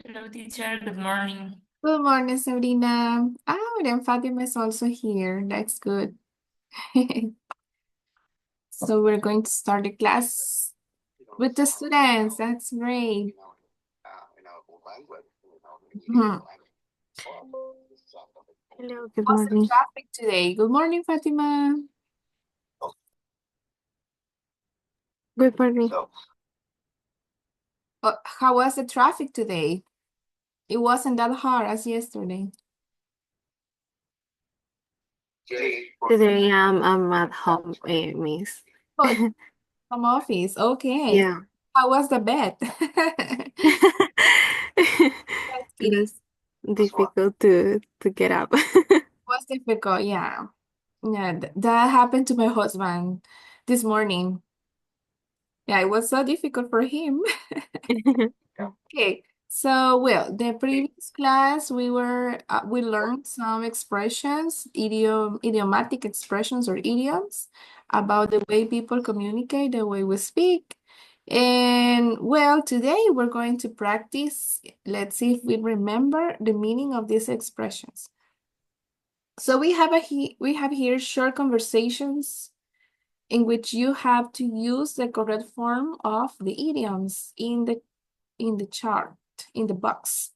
Hello, teacher. Good morning. Good morning, Sabrina. Then Fatima is also here. That's good. So we're going to start the class with the students. That's great. Hmm. Hello, good How's the morning. traffic today? Good morning, Fatima. Good morning. How was the traffic today? It wasn't that hard as yesterday. Today I'm at home, miss. Oh, home office. Okay. Yeah. How was the bed? Just It kidding. was difficult to get up. Was difficult. Yeah. Yeah, that happened to my husband this morning. Yeah, it was so difficult for him. Okay, so well, the previous class we learned some expressions, idiomatic expressions or idioms about the way people communicate, the way we speak. And well, today we're going to practice. Let's see if we remember the meaning of these expressions. So we have here short conversations in which you have to use the correct form of the idioms in the chart, in the box.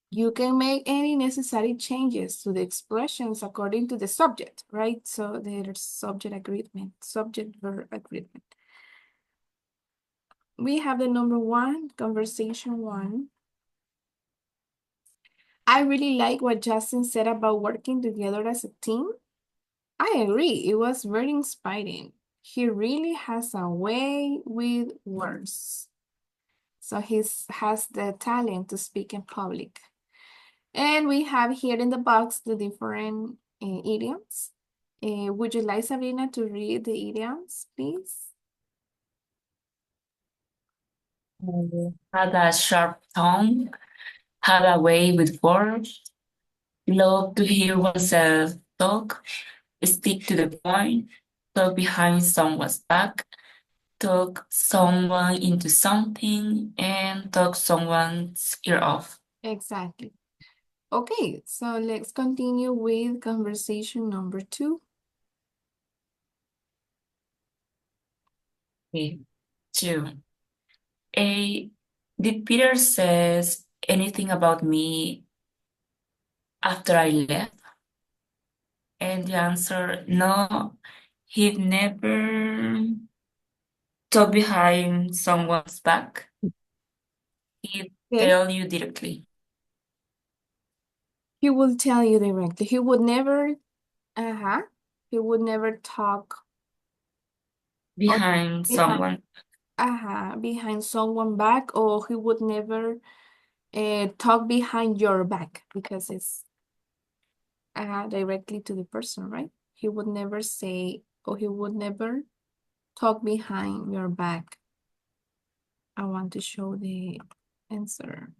You can make any necessary changes to the expressions according to the subject, right? So there's subject agreement, subject-verb agreement. We have the number one, conversation one. I really like what Justin said about working together as a team. I agree, it was very inspiring. He really has a way with words. So he has the talent to speak in public. And we have here in the box the different idioms. Would you like Sabrina to read the idioms, please? Had a sharp tongue, had a way with words, love to hear oneself talk, stick to the point, talk behind someone's back, talk someone into something, and talk someone's ear off. Exactly. Okay, so let's continue with conversation number two. Okay. Two. A. Did Peter says anything about me after I left? And the answer, no, he'd never talk behind someone's back. He'd Okay. tell you directly He will tell you directly. Uh-huh. He would never talk or behind behind, someone. behind someone back, or he would never talk behind your back because it's directly to the person, right? He would never say, or he would never talk behind your back. I want to show the answer.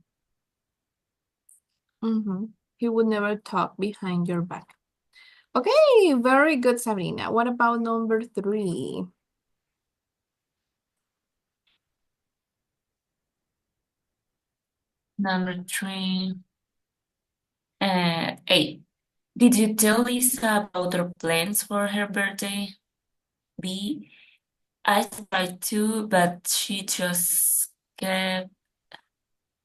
He would never talk behind your back. Okay, very good, Sabrina. What about number three? Number three, A. Did you tell Lisa about her plans for her birthday? B. I tried to, but she just kept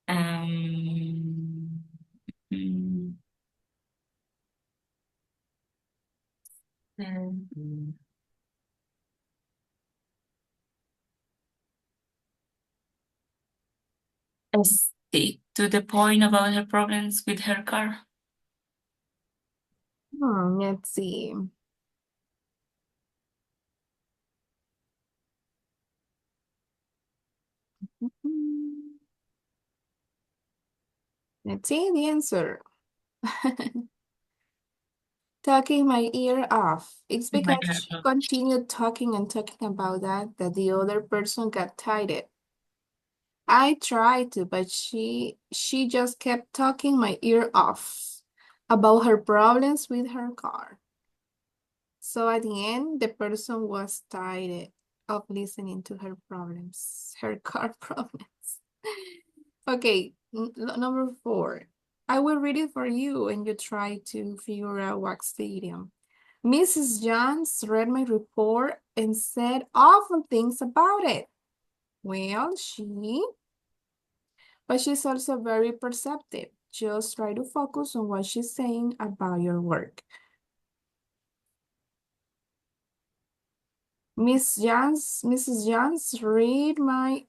um mm, mm, stick to the point about her problems with her car. Let's see. Hmm, Let's see the answer. Talking my ear off. It's Oh my because God. she continued talking and talking about that the other person got tired. I tried to, but she just kept talking my ear off about her problems with her car. So at the end, the person was tired of listening to her problems, her car problems. Okay, Number 4. I will read it for you and you try to figure out what's the idiom. Mrs. Jones read my report and said awful things about it. Well, but she's also very perceptive. Just try to focus on what she's saying about your work. Mrs. Jones read my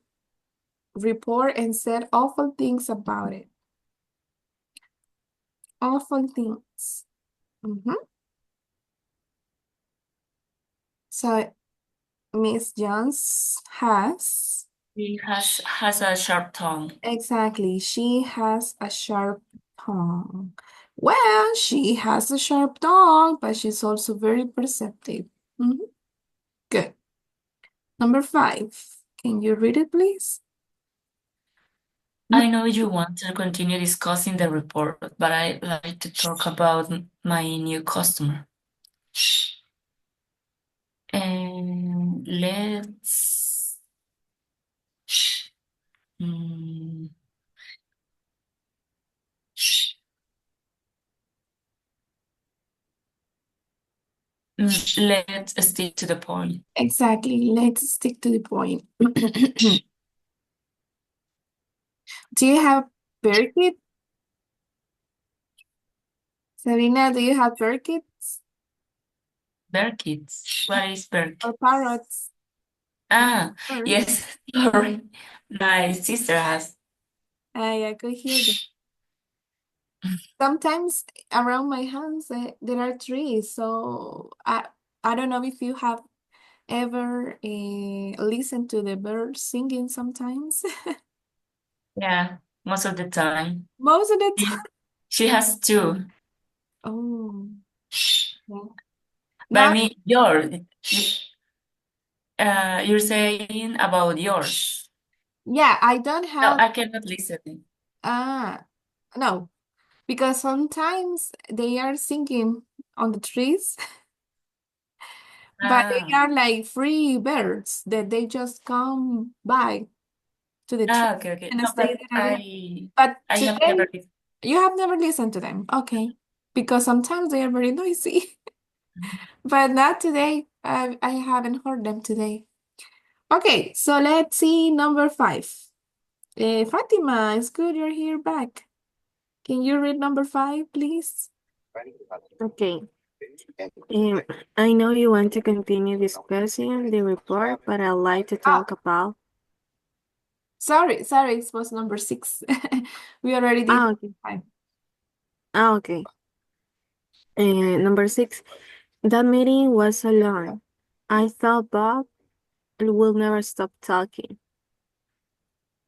report and said awful things about it. Awful things. So Miss Jones has, He has a sharp tongue. exactly, she has a sharp tongue. Well, she has a sharp tongue, but she's also very perceptive. Good. Number 5. Can you read it, please? I know you want to continue discussing the report, but I'd like to talk about my new customer. And let's let's stick to the point. Exactly. Let's stick to the point. Do you have parakeet? Serena, do you have parakeets Parakeets. What is parakeet? or parrots? Ah, Birds? yes. Sorry. My sister has. I could hear them. Sometimes around my house there are trees, so I don't know if you have ever listened to the birds singing sometimes. Yeah, most of the time. Most of the time. She has two. Oh, yeah. But I Not, mean, you're saying about yours. yeah, I don't No, have, I cannot listen. no, because sometimes they are singing on the trees, but they Ah, are like free birds that they just come by to the tree okay. and No, stay but there again. I But I have today, never listened. you have never listened to them. Okay. Because sometimes they are very noisy. But not today. I haven't heard them today. Okay, so let's see number 5. Fatima, it's good you're here back. Can you read number 5, please? Okay. I know you want to continue discussing the report, but I'd like to talk about. Sorry, it was number 6. We already did Okay. 5. Okay. Number 6. That meeting was so long. I thought Bob will never stop talking.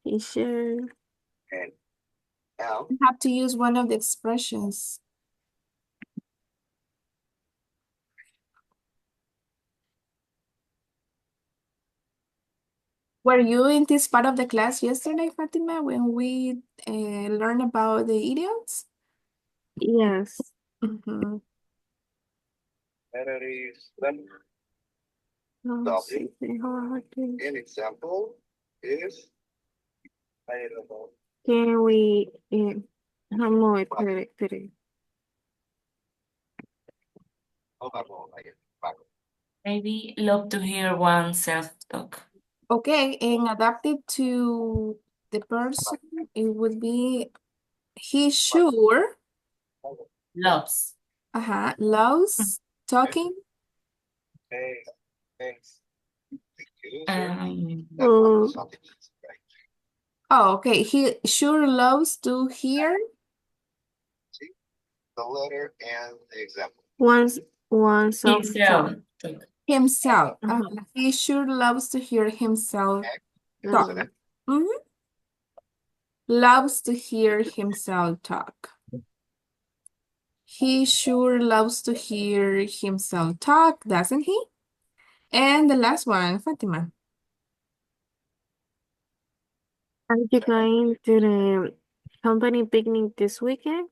He sure. You have to use one of the expressions. Were you in this part of the class yesterday, Fatima, when we learned about the idioms? Yes. Mhm. No, sí, mejor aquí. Can we move it? Espere. Maybe love to hear one self-talk. Okay, and adapted to the person, it would be he sure Loves. loves talking. Oh, Oh, okay. He sure loves to hear once of Himself. Talk. himself. He sure loves to hear himself talk. Mhm. Loves to hear himself talk. He sure loves to hear himself talk, doesn't he? And the last one, Fatima. Are you going to the company picnic this weekend?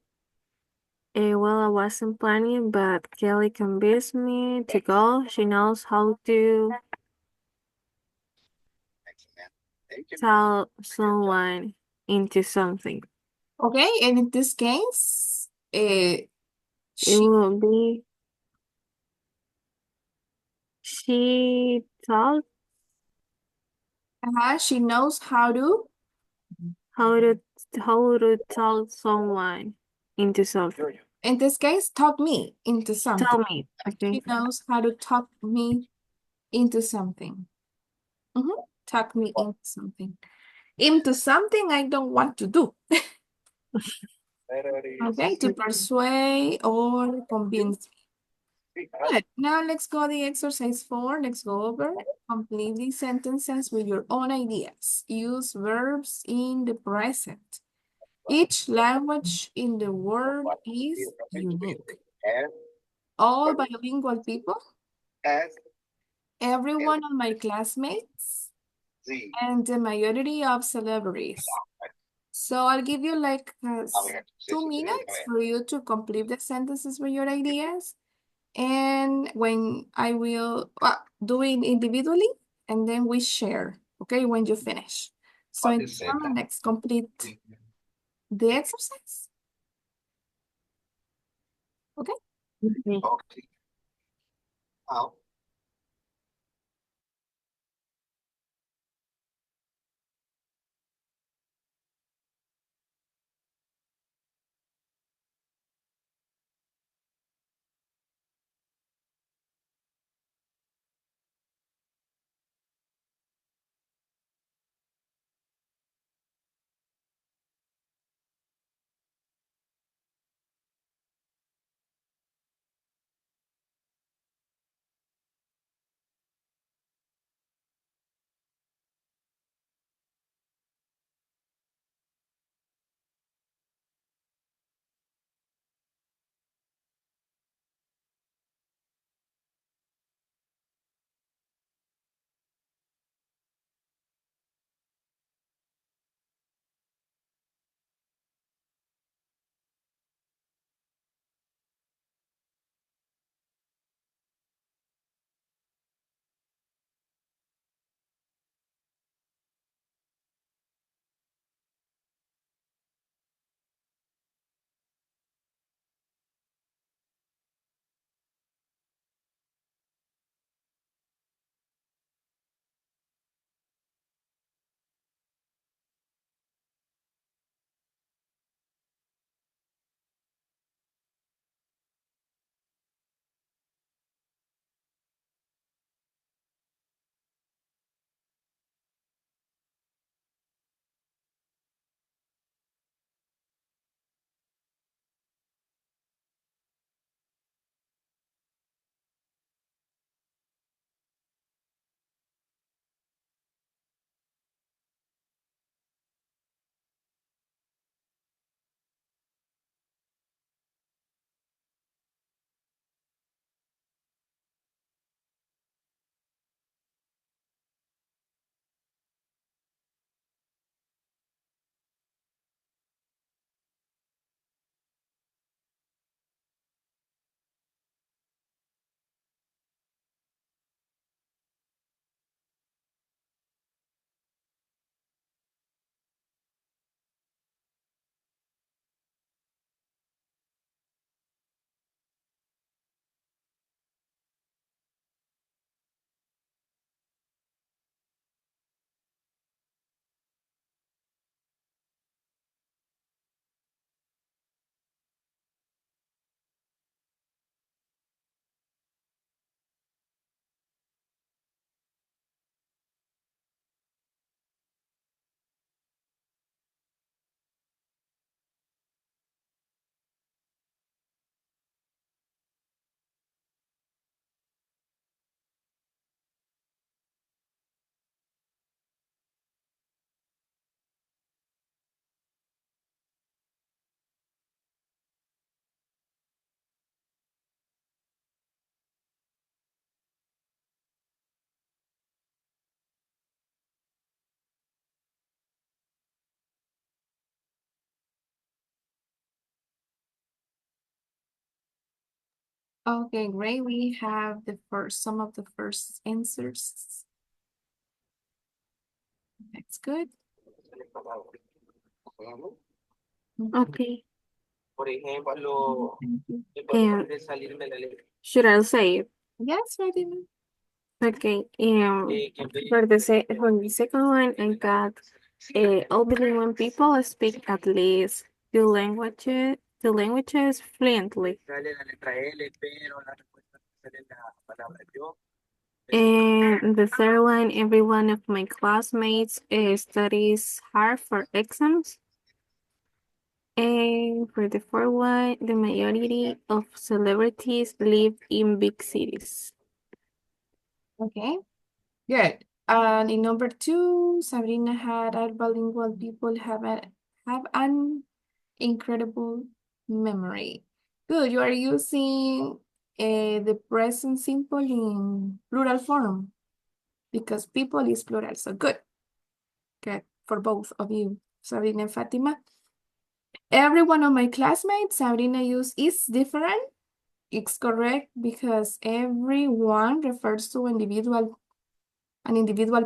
Well, I wasn't planning, but Kelly convinced me to go. She knows how to tell someone into something. Okay, and in this case, It she will be she taught she knows how to. how to how to talk someone into something. In this case, talk me into something. Tell me, okay? She knows how to talk me into something. Talk me into something. Into something I don't want to do. Okay, to persuade or convince. Good. Now let's go the exercise 4. Let's go over it. Complete these sentences with your own ideas. Use verbs in the present. Each language in the world is unique. All bilingual people, every one of my classmates, and the majority of celebrities. So I'll give you like 2 minutes for you to complete the sentences with your ideas. And when I will do it individually, and then we share, okay, when you finish. So in this moment, let's complete the exercise. Okay. Okay. Okay, great. We have some of the first answers. That's good. Okay. Por ejemplo, Um, salirme la letra. should I say it? Yes, Fatima. Okay. Que For the second one, I got all bilingual people speak at least two languages fluently. sale la letra L, pero la respuesta sale la palabra yo. And the third one, every one of my classmates studies hard for exams. And for the fourth one, the majority of celebrities live in big cities. Okay, good. And in number 2, Sabrina had our bilingual people have an incredible memory. Good, you are using the present simple in plural form because people is plural, so good. Good for both of you, Sabrina and Fatima. Every one of my classmates, Sabrina use is different. It's correct because everyone refers to an individual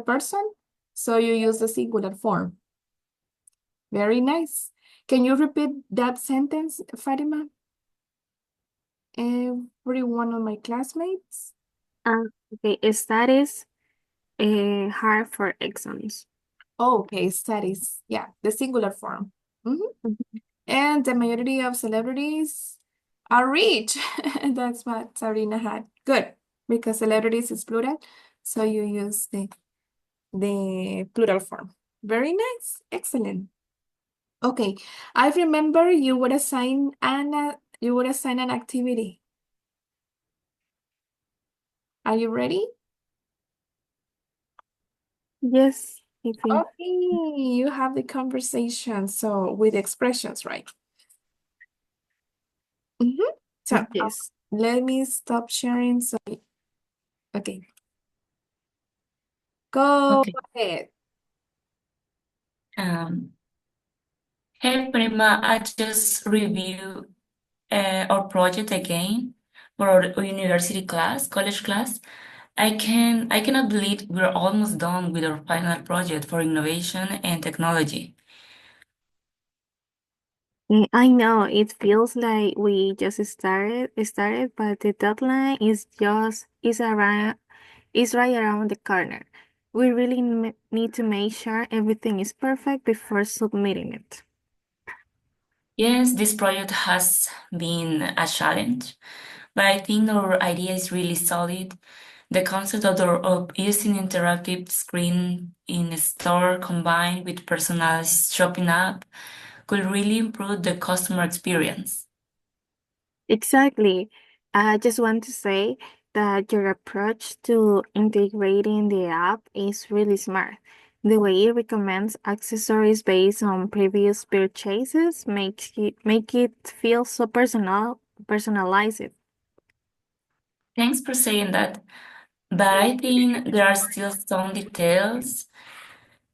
person, so you use the singular form. Very nice. Can you repeat that sentence, Fatima? Every one of my classmates. Okay, studies hard for exams. Oh, okay, studies. Yeah, the singular form. Mhm. Mhm. And the majority of celebrities are rich. That's what Sabrina had. Good, because celebrities is plural, so you use the plural form. Very nice. Excellent. Okay, I remember you would assign an activity. Are you ready? Yes, I think. Okay, you have the conversation, so with expressions, right? So Yes. let me stop sharing. So, okay, go Okay. ahead. Hey, Prima, I just reviewed our project again for our university class, college class. I cannot believe we're almost done with our final project for innovation and technology. I know it feels like we just started, but the deadline is right around the corner. We really need to make sure everything is perfect before submitting it. Yes, this project has been a challenge, but I think our idea is really solid. The concept of using interactive screen in a store combined with personalized shopping app could really improve the customer experience. Exactly. I just want to say that your approach to integrating the app is really smart. The way it recommends accessories based on previous purchases make it feel so personalized. Thanks for saying that, but I think there are still some details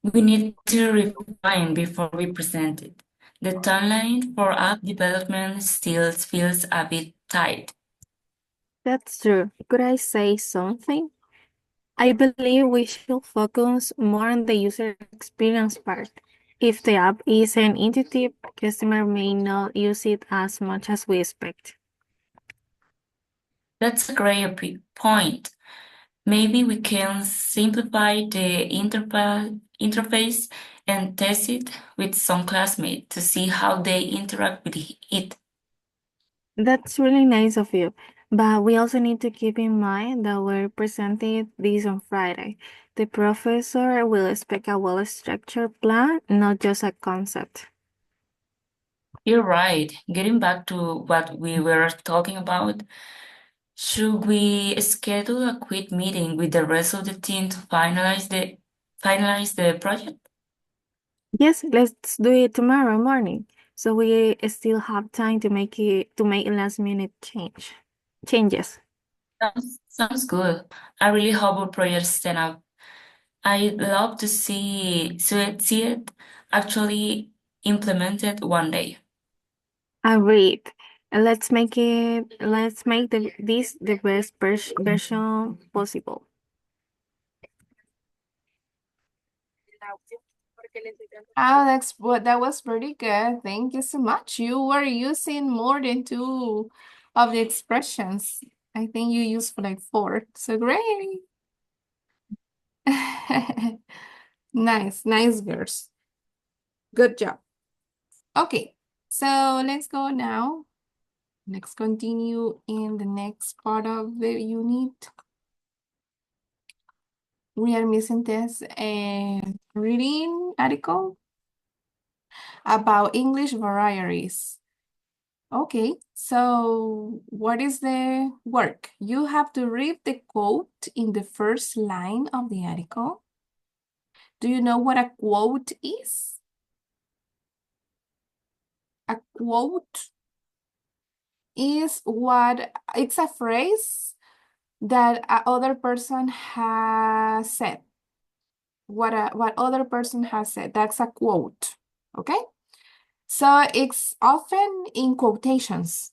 we need to refine before we present it. The timeline for app development still feels a bit tight. That's true. Could I say something? I believe we should focus more on the user experience part. If the app isn't intuitive, customer may not use it as much as we expect. That's a great point. Maybe we can simplify the interface and test it with some classmates to see how they interact with it. That's really nice of you. But we also need to keep in mind that we're presenting this on Friday. The professor will expect a well-structured plan, not just a concept. You're right. Getting back to what we were talking about, should we schedule a quick meeting with the rest of the team to finalize the project? Yes, let's do it tomorrow morning. So we still have time to make last minute changes. Sounds good. I really hope our project stand up. I'd love to see it actually implemented one day. Agreed. Let's make this the best version possible. Oh, that was pretty good. Thank you so much. You were using more than two of the expressions. I think you used for like four. So great. Nice girls. Good job. Okay, so let's go now. Let's continue in the next part of the unit. We are missing this reading article about English varieties. Okay, so what is the work? You have to read the quote in the first line of the article. Do you know what a quote is? A quote is it's a phrase that other person has said. What other person has said. That's a quote, okay? So it's often in quotations.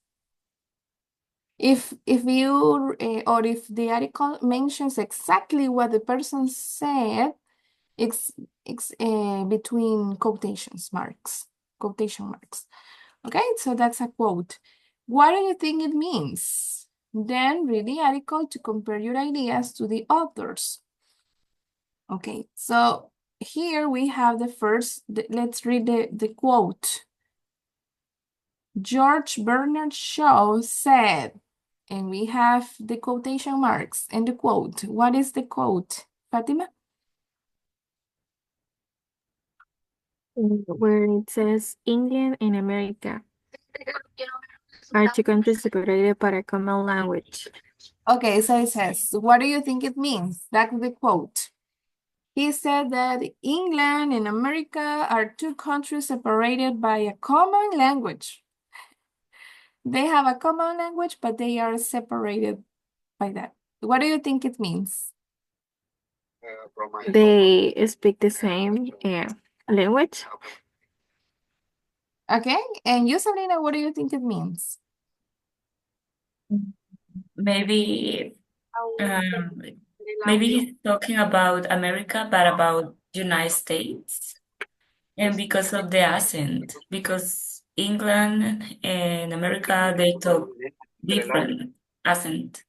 If you or if the article mentions exactly what the person said, it's between quotation marks. Okay, so that's a quote. What do you think it means? Then read the article to compare your ideas to the authors. Okay, so here we have let's read the quote. George Bernard Shaw said, and we have the quotation marks and the quote. What is the quote, Fatima? Where it says England and America are two countries separated by a common language. Okay, so it says, what do you think it means? That's the quote. He said that England and America are two countries separated by a common language. They have a common language, but they are separated by that. What do you think it means? They speak the same language. Okay, and you, Sabrina, what do you think it means? Maybe um, maybe he's talking about America, but about United States. And because of the accent, because England and America, they talk different accent.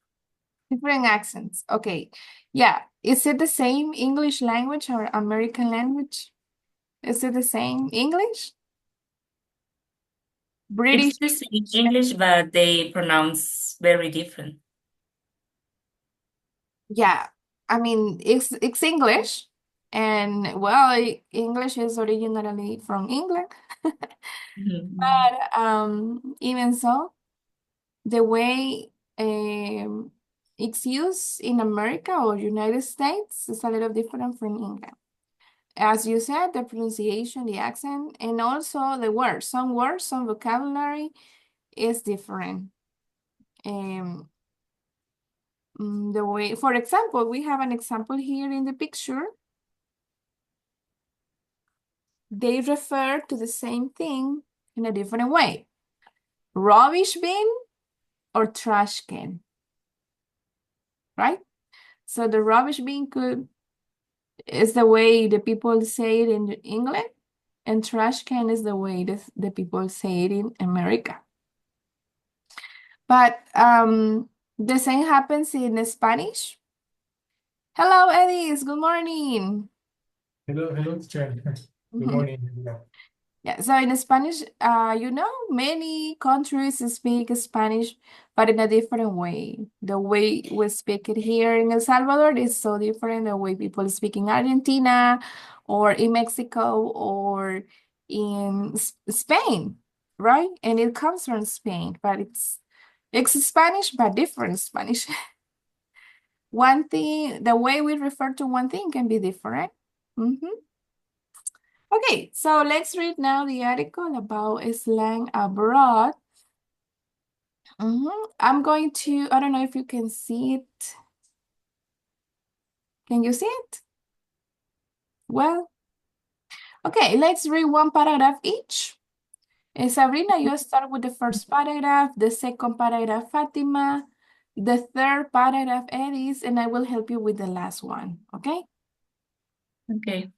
Different accents. Okay. Yeah. Is it the same English language or American language? Is it the same English? British? It's the same English, but they pronounce very different. Yeah. I mean, it's English. And well, English is originally from England. Mhm. But even so, the way it's used in America or United States is a little different from England. As you said, the pronunciation, the accent, and also the words. Some words, some vocabulary is different. The way, for example, we have an example here in the picture. They refer to the same thing in a different way. Rubbish bin or trash can, right? So the rubbish bin is the way the people say it in England, and trash can is the way the people say it in America. But the same happens in Spanish. Hello, Edis. Good morning. Hello, teacher. Good morning. Yeah, so in Spanish, many countries speak Spanish, but in a different way. The way we speak it here in El Salvador is so different the way people speak in Argentina or in Mexico or in Spain, right? And it comes from Spain, but it's Spanish, but different Spanish. One thing, the way we refer to one thing can be different. Okay, so let's read now the article about slang abroad. I'm going to, I don't know if you can see it. Can you see it? Well, okay, let's read one paragraph each. Sabrina, you start with the first paragraph, the second paragraph, Fatima, the third paragraph, Edis, and I will help you with the last one, okay? Okay.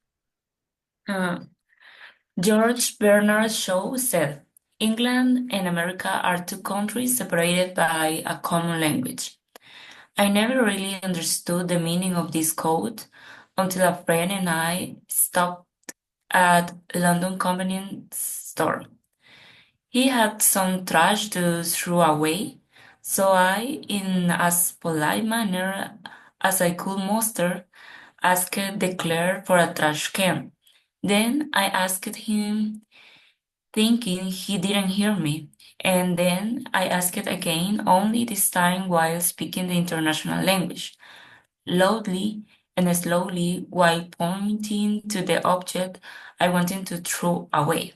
George Bernard Shaw said, England and America are two countries separated by a common language. I never really understood the meaning of this quote until a friend and I stopped at London convenience store. He had some trash to throw away, so I, in as polite manner as I could muster, asked the clerk for a trash can. Then I asked him, thinking he didn't hear me, and then I asked again, only this time while speaking the international language, loudly and slowly while pointing to the object I wanted to throw away.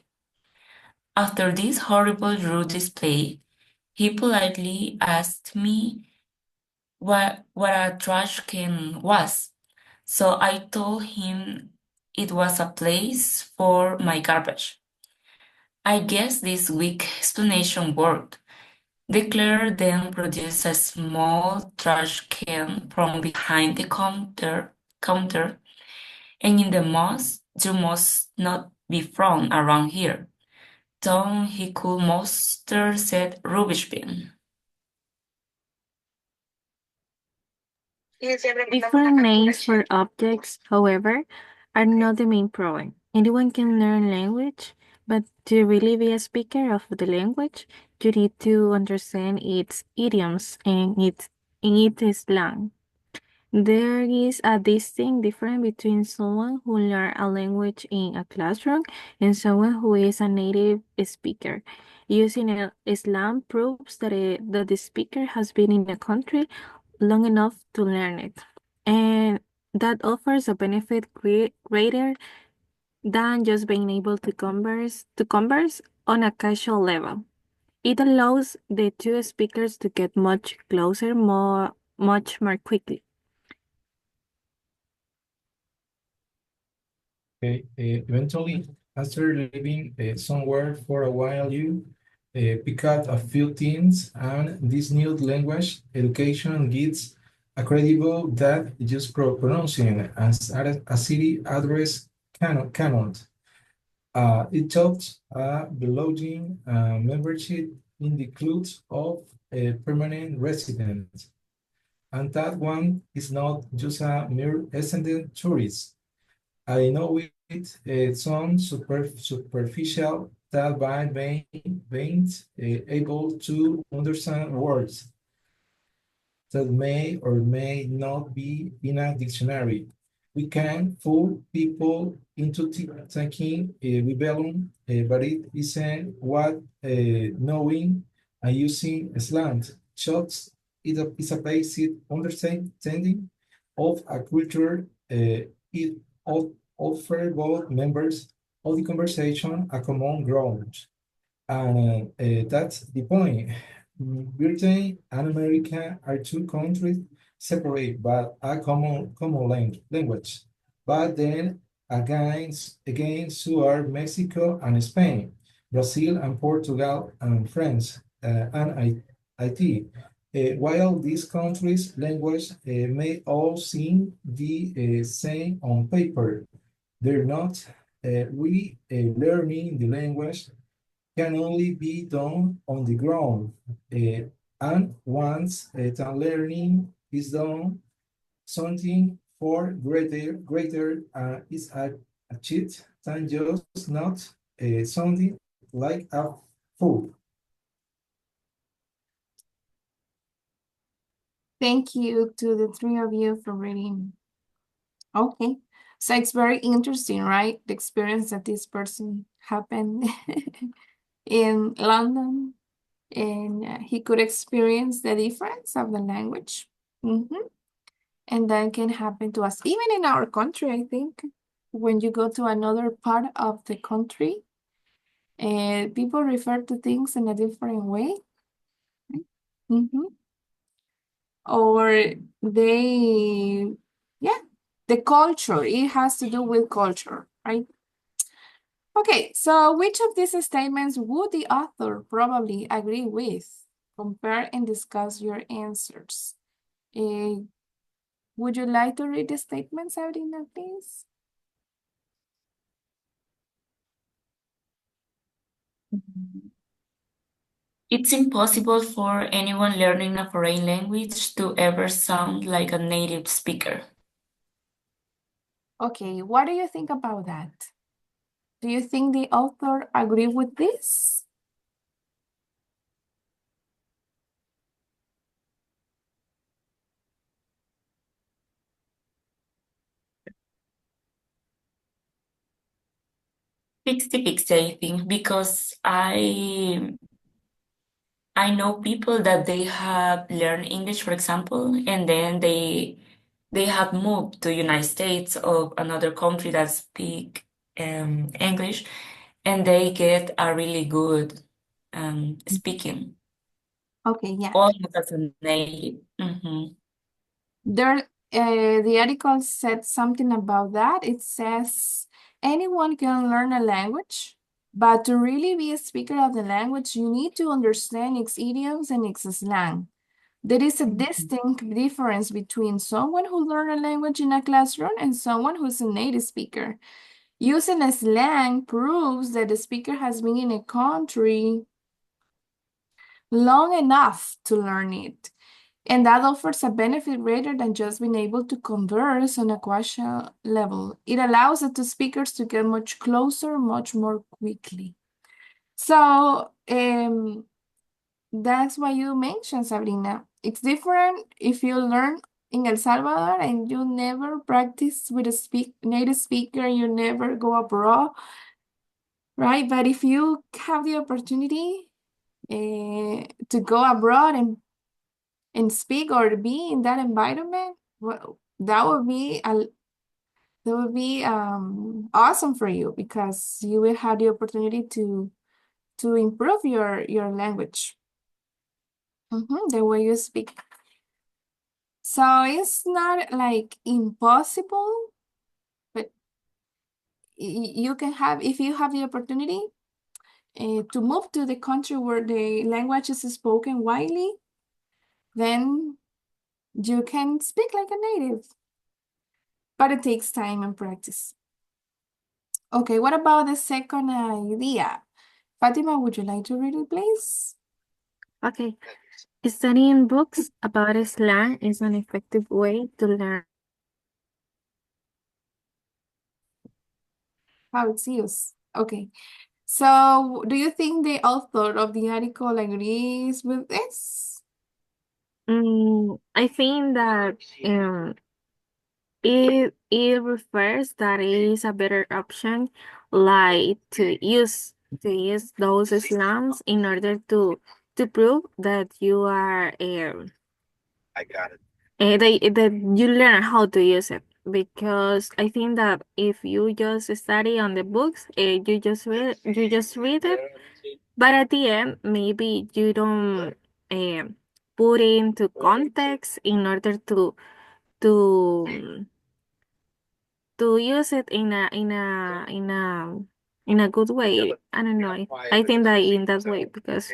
After this horrible rude display, he politely asked me what a trash can was. So I told him it was a place for my garbage. I guess this weak explanation worked. The clerk then produced a small trash can from behind the counter, and in the moss, you must not be found around here. Tom he could muster said rubbish bin. Different names for objects, however, are not the main problem. Anyone can learn language, but to really be a speaker of the language, you need to understand its idioms and its slang. There is a distinct difference between someone who learns a language in a classroom and someone who is a native speaker. Using a slang proves that the speaker has been in the country long enough to learn it, and that offers a benefit greater than just being able to converse on a casual level. It allows the two speakers to get much closer much more quickly. Okay, eventually, after living somewhere for a while, you pick up a few things, and this new language education gets a credible that just pronouncing as a city address cannot. It talks belonging membership in the clubs of a permanent resident, and that one is not just a mere ascendant tourist. I know it sounds superficial that by being able to understand words that may or may not be in a dictionary. We can fool people into thinking we belong, but it isn't what knowing and using slang shots is a basic understanding of a culture. It offer both members of the conversation a common ground. And that's the point. Britain and America are two countries separate by a common language. But then so are Mexico and Spain, Brazil and Portugal and France and Haiti. While these countries' language may all seem the same on paper, they're not. Really learning the language can only be done on the ground. And once that learning is done, something for greater is achieved than just not sounding like a fool. Thank you to the three of you for reading. Okay, so it's very interesting, right? The experience that this person happened in London, and he could experience the difference of the language. And that can happen to us, even in our country, I think. When you go to another part of the country, people refer to things in a different way. Or they, yeah, the culture, it has to do with culture, right? Okay, so which of these statements would the author probably agree with? Compare and discuss your answers. Would you like to read the statements, Sabrina, please? It's impossible for anyone learning a foreign language to ever sound like a native speaker. Okay, what do you think about that? Do you think the author agree with this? Fixty, I think, because I know people that they have learned English, for example, and then they have moved to United States or another country that speak English, and they get a really good speaking, Okay, yeah. almost as a native. Mhm. There, the article said something about that. It says anyone can learn a language, but to really be a speaker of the language, you need to understand its idioms and its slang. There is a distinct difference between someone who learned a language in a classroom and someone who's a native speaker. Using a slang proves that the speaker has been in a country long enough to learn it. And that offers a benefit greater than just being able to converse on a question level. It allows the two speakers to get much closer, much more quickly. So that's why you mentioned, Sabrina. It's different if you learn in El Salvador and you never practice with a native speaker, you never go abroad, right? But if you have the opportunity to go abroad and speak or be in that environment, well, that would be awesome for you because you will have the opportunity to improve your language, the way you speak. So it's not like impossible, but you can have, if you have the opportunity to move to the country where the language is spoken widely, then you can speak like a native. But it takes time and practice. Okay, what about the second idea? Fatima, would you like to read it, please? Okay. Studying books about slang is an effective way to learn. How it's used. Okay. So, do you think the author of the article agrees with this? I think that it refers that it is a better option, like to use those slangs in order to prove that you are I got it. that you learn how to use it. Because I think that if you just study on the books, you just read it, but at the end maybe you don't put into context in order to to use it in a good way. I don't know. I think that in that way because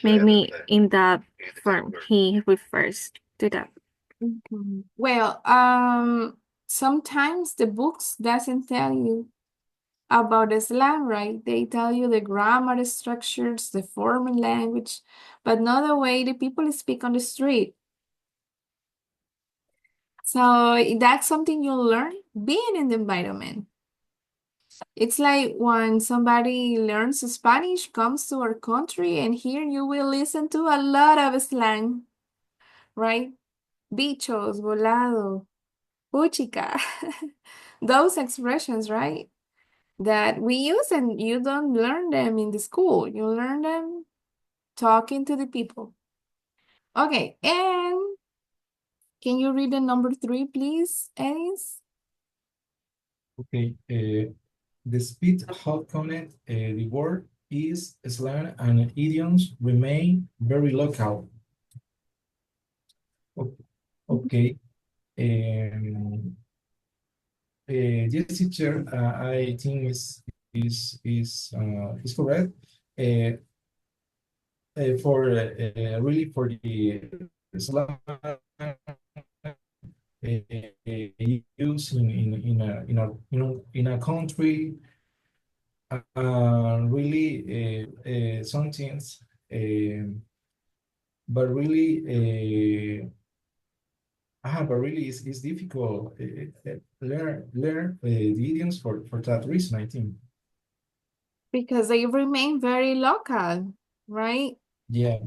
maybe in that form he refers to that. Well, sometimes the books doesn't tell you about the slang, right? They tell you the grammar structures, the formal language, but not the way the people speak on the street. So that's something you'll learn being in the environment. It's like when somebody learns Spanish, comes to our country, and here you will listen to a lot of slang, right? Bichos, volado, puchica. Those expressions, right? That we use and you don't learn them in the school. You learn them talking to the people. Okay, and can you read the number 3, please, Ace? Okay, despite how common the word is, slang and idioms remain very local. Okay. Yes, teacher, I think is correct. For really for the slang use in a country really some things, but really it's difficult learn the idioms for that reason, I think. Because they remain very local, right? Yeah.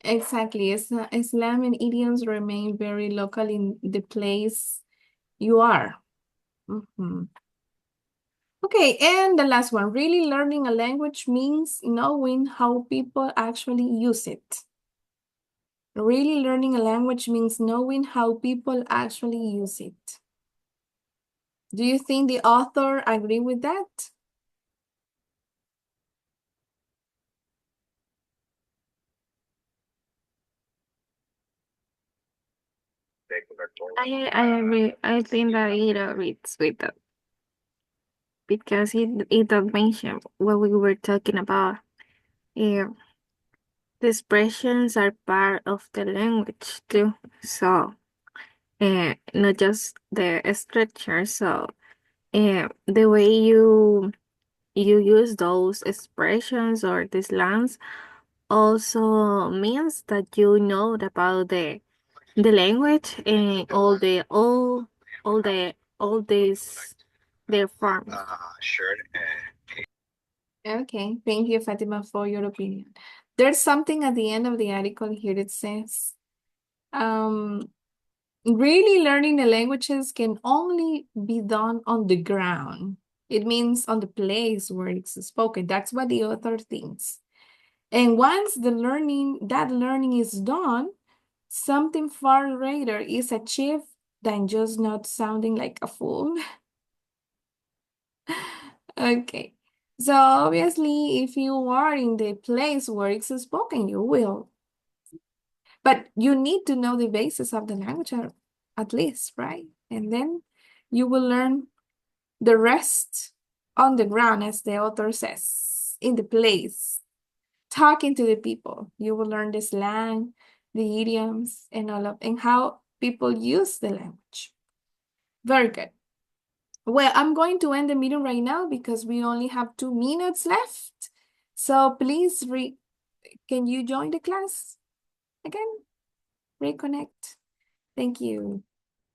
Exactly. Islam and idioms remain very local in the place you are. Mhm. Okay, and the last one, really learning a language means knowing how people actually use it. Really learning a language means knowing how people actually use it. Do you think the author agree with that? I agree. I think that it reads with that because it does mention what we were talking about. Yeah, the expressions are part of the language too. So, not just the structure. So, the way you use those expressions or the slangs also means that you know about the language and all these their forms. Okay, thank you, Fatima, for your opinion. There's something at the end of the article here that says, really learning the languages can only be done on the ground. It means on the place where it's spoken. That's what the author thinks. And once that learning is done, something far greater is achieved than just not sounding like a fool. Okay. So obviously, if you are in the place where it's spoken, you will. But you need to know the basis of the language at least, right? And then you will learn the rest on the ground, as the author says, in the place, talking to the people. You will learn the slang, the idioms, and how people use the language. Very good. Well, I'm going to end the meeting right now because we only have 2 minutes left. So please, can you join the class again? Reconnect. Thank you.